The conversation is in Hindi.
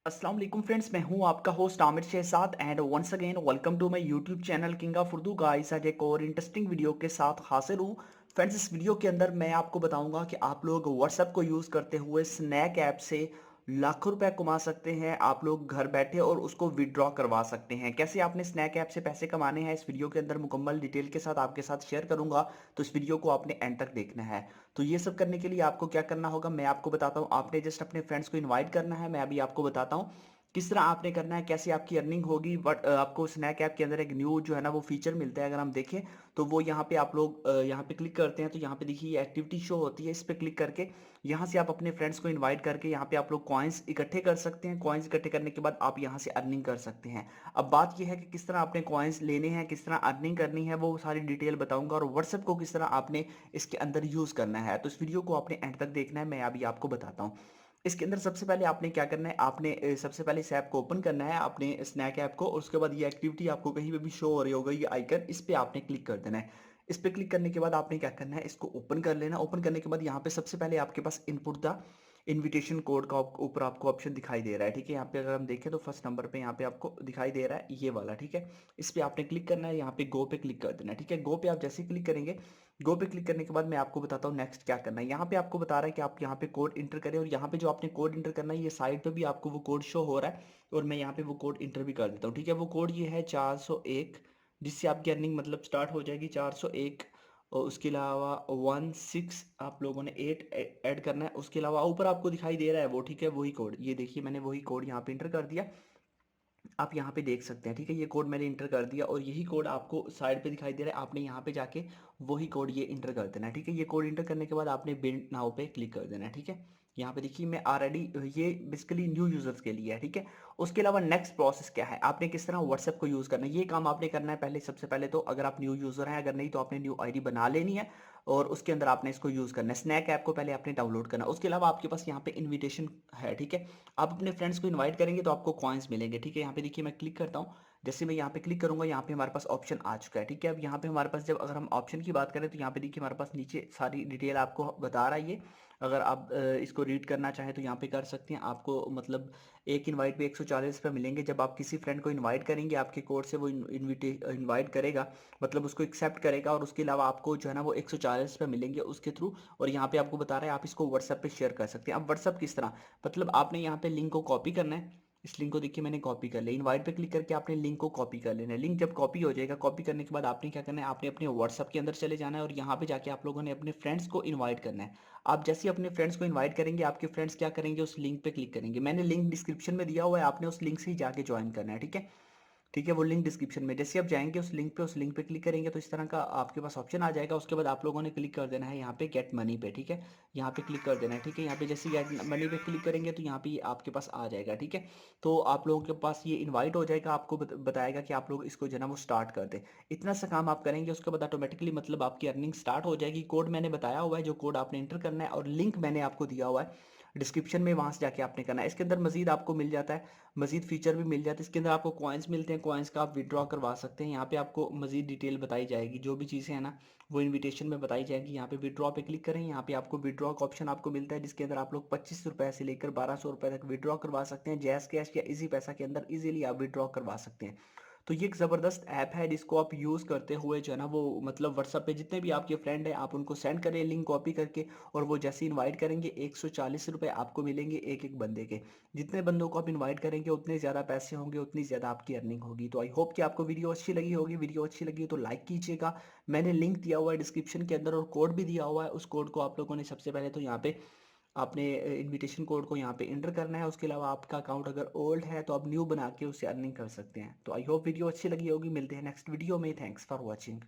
अस्सलाम वालेकुम फ्रेंड्स, मैं हूं आपका host Aamir Shahzad and once again welcome to my YouTube channel king of Urdu. Guys आज एक और इंटरेस्टिंग वीडियो के साथ हाजिर हूं। फ्रेंड्स, इस वीडियो के अंदर मैं आपको बताऊंगा कि आप लोग व्हाट्सएप को यूज़ करते हुए स्नैक ऐप से लाखों रुपए कमा सकते हैं। आप लोग घर बैठे और उसको विड्रॉ करवा सकते हैं। कैसे आपने स्नैक ऐप से पैसे कमाने हैं, इस वीडियो के अंदर मुकम्मल डिटेल के साथ आपके साथ शेयर करूंगा। तो इस वीडियो को आपने एंड तक देखना है। तो ये सब करने के लिए आपको क्या करना होगा मैं आपको बताता हूँ। आपने जस्ट अपने फ्रेंड्स को इनवाइट करना है। मैं अभी आपको बताता हूँ किस तरह आपने करना है, कैसे आपकी अर्निंग होगी। बट आपको स्नैक ऐप के अंदर एक न्यू जो है ना वो फीचर मिलता है। अगर हम देखें तो वो यहाँ पे आप लोग यहाँ पे क्लिक करते हैं तो यहाँ पे देखिए एक्टिविटी शो होती है। इस पे क्लिक करके यहाँ से आप अपने फ्रेंड्स को इनवाइट करके यहाँ पे आप लोग कॉइन्स इकट्ठे कर सकते हैं। कॉइन्स इकट्ठे करने के बाद आप यहाँ से अर्निंग कर सकते हैं। अब बात यह है कि किस तरह आपने कॉइन्स लेने हैं, किस तरह अर्निंग करनी है, वो सारी डिटेल बताऊंगा और व्हाट्सएप को किस तरह आपने इसके अंदर यूज करना है। तो इस वीडियो को आपने एंड तक देखना है। मैं अभी आपको बताता हूँ। इसके अंदर सबसे पहले आपने क्या करना है, आपने सबसे पहले इस ऐप को ओपन करना है, आपने स्नैक ऐप को। और उसके बाद ये एक्टिविटी आपको कहीं पे भी शो हो रही होगा, ये आइकन, इस पे आपने क्लिक कर देना है। इस पे क्लिक करने के बाद आपने क्या करना है, इसको ओपन कर लेना। ओपन करने के बाद यहाँ पे सबसे पहले आपके पास इनपुट द इनविटेशन कोड का ऊपर आपको ऑप्शन दिखाई दे रहा है। ठीक है, यहाँ पे अगर हम देखें तो फर्स्ट नंबर पे यहाँ पे आपको दिखाई दे रहा है ये वाला। ठीक है, इस पे आपने क्लिक करना है, यहाँ पे गो पे क्लिक कर देना है। ठीक है, गो पे आप जैसे ही क्लिक करेंगे, गो पे क्लिक करने के बाद मैं आपको बताता हूँ नेक्स्ट क्या करना है। यहाँ पे आपको बता रहा है कि आप यहाँ पे कोड इंटर करें और यहाँ पे जो आपने कोड इंटर करना है ये साइड पे भी आपको वो कोड शो हो रहा है और मैं यहाँ पे वो कोड इंटर भी कर देता हूँ। ठीक है, वो कोड ये है 401, जिससे आपकी अर्निंग मतलब स्टार्ट हो जाएगी 401। और उसके अलावा 16 आप लोगों ने 8 ऐड करना है। उसके अलावा ऊपर आपको दिखाई दे रहा है वो, ठीक है, वही कोड, ये देखिए मैंने वही कोड यहाँ पे इंटर कर दिया। आप यहाँ पे देख सकते हैं। ठीक है, ये कोड मैंने इंटर कर दिया और यही कोड आपको साइड पे दिखाई दे रहा है। आपने यहाँ पे जाके वही कोड ये इंटर कर देना है। ठीक है, ये कोड इंटर करने के बाद आपने बिल्ड नाउ पे क्लिक कर देना है। ठीक है, यहाँ पे देखिए मैं ऑलरेडी, ये बेसिकली न्यू यूजर्स के लिए है। ठीक है, उसके अलावा नेक्स्ट प्रोसेस क्या है, आपने किस तरह व्हाट्सएप को यूज करना है, ये काम आपने करना है पहले। सबसे पहले तो अगर आप न्यू यूजर हैं, अगर नहीं तो आपने न्यू आईडी बना लेनी है और उसके अंदर आपने इसको यूज करना है। स्नैक ऐप को पहले आपने डाउनलोड करना है। उसके अलावा आपके पास यहाँ पे इन्विटेशन है। ठीक है, आप अपने फ्रेंड्स को इनवाइट करेंगे तो आपको कॉइन्स मिलेंगे। ठीक है, यहाँ पे देखिए मैं क्लिक करता हूँ। जैसे मैं यहाँ पे क्लिक करूंगा, यहाँ पे हमारे पास ऑप्शन आ चुका है। ठीक है, अब यहाँ पे हमारे पास जब अगर हम ऑप्शन की बात करें तो यहाँ पे देखिए हमारे पास नीचे सारी डिटेल आपको बता रहा है ये। अगर आप इसको रीड करना चाहें तो यहाँ पे कर सकते हैं। आपको मतलब एक इनवाइट पे 140 रुपये मिलेंगे। जब आप किसी फ्रेंड को इनवाइट करेंगे आपके कोड से, वो इनवाइट करेगा, मतलब उसको एक्सेप्ट करेगा और उसके अलावा आपको जो है ना वो 140 रुपये मिलेंगे उसके थ्रू। और यहाँ पे आपको बता रहा है आप इसको व्हाट्सएप पे शेयर कर सकते हैं। अब व्हाट्सएप किस तरह, मतलब आपने यहाँ पे लिंक को कॉपी करना है। इस लिंक को देखिए मैंने कॉपी कर लिया। इनवाइट पे क्लिक करके आपने लिंक को कॉपी कर लेना है। लिंक जब कॉपी हो जाएगा, कॉपी करने के बाद आपने क्या करना है, आपने अपने व्हाट्सएप के अंदर चले जाना है और यहाँ पे जाके आप लोगों ने अपने फ्रेंड्स को इनवाइट करना है। आप जैसे ही अपने फ्रेंड्स को इनवाइट करेंगे, आपके फ्रेंड्स क्या करेंगे, उस लिंक पे क्लिक करेंगे। मैंने लिंक डिस्क्रिप्शन में दिया हुआ है, आपने उस लिंक से ही जाके ज्वाइन करना है। ठीक है, ठीक है, वो लिंक डिस्क्रिप्शन में, जैसे आप जाएंगे उस लिंक पे क्लिक करेंगे तो इस तरह का आपके पास ऑप्शन आ जाएगा। उसके बाद आप लोगों ने क्लिक कर देना है यहाँ पे गेट मनी पे। ठीक है, यहाँ पे क्लिक कर देना है। ठीक है, यहाँ पे जैसे गेट मनी पे क्लिक करेंगे तो यहाँ पे ये आपके पास आ जाएगा। ठीक है, तो आप लोगों के पास ये इनवाइट हो जाएगा, आपको बताएगा कि आप लोग इसको जो है ना वो स्टार्ट कर दें। इतना सा काम आप करेंगे, उसके बाद ऑटोमेटिकली मतलब आपकी अर्निंग स्टार्ट हो जाएगी। कोड मैंने बताया हुआ है, जो कोड आपने इंटर करना है और लिंक मैंने आपको दिया हुआ है डिस्क्रिप्शन में, वहां से जाके आपने करना है। इसके अंदर मजीद आपको मिल जाता है, मजीद फीचर भी मिल जाते हैं। इसके अंदर आपको कॉइन्स मिलते हैं, कॉइन्स का आप विड्रॉ करवा सकते हैं। यहाँ पे आपको मजीद डिटेल बताई जाएगी, जो भी चीज़ें हैं ना वो इनविटेशन में बताई जाएगी। यहाँ पे विड्रॉ पे क्लिक करें, यहाँ पे आपको विड्रॉ का ऑप्शन आपको मिलता है, जिसके अंदर आप लोग 25 रुपए से लेकर 1200 रुपए तक विड्रॉ करवा सकते हैं। जैस कैश या इजी पैसा के अंदर इजीली आप विड्रॉ करवा सकते हैं। तो ये एक ज़बरदस्त ऐप है जिसको आप यूज़ करते हुए जो है ना वो मतलब व्हाट्सएप पे जितने भी आपके फ्रेंड हैं आप उनको सेंड करें लिंक कॉपी करके। और वो जैसे इनवाइट करेंगे 140 रुपये आपको मिलेंगे एक एक बंदे के। जितने बंदों को आप इनवाइट करेंगे उतने ज़्यादा पैसे होंगे, उतनी ज़्यादा आपकी अर्निंग होगी। तो आई होप कि आपको वीडियो अच्छी लगी होगी। वीडियो अच्छी लगी तो लाइक कीजिएगा। मैंने लिंक दिया हुआ है डिस्क्रिप्शन के अंदर और कोड भी दिया हुआ है। उस कोड को आप लोगों ने सबसे पहले तो यहाँ पे आपने इनविटेशन कोड को यहाँ पे इंटर करना है। उसके अलावा आपका अकाउंट अगर ओल्ड है तो आप न्यू बना के उससे अर्निंग कर सकते हैं। तो आई होप वीडियो अच्छी लगी होगी। मिलते हैं नेक्स्ट वीडियो में। Thanks for watching.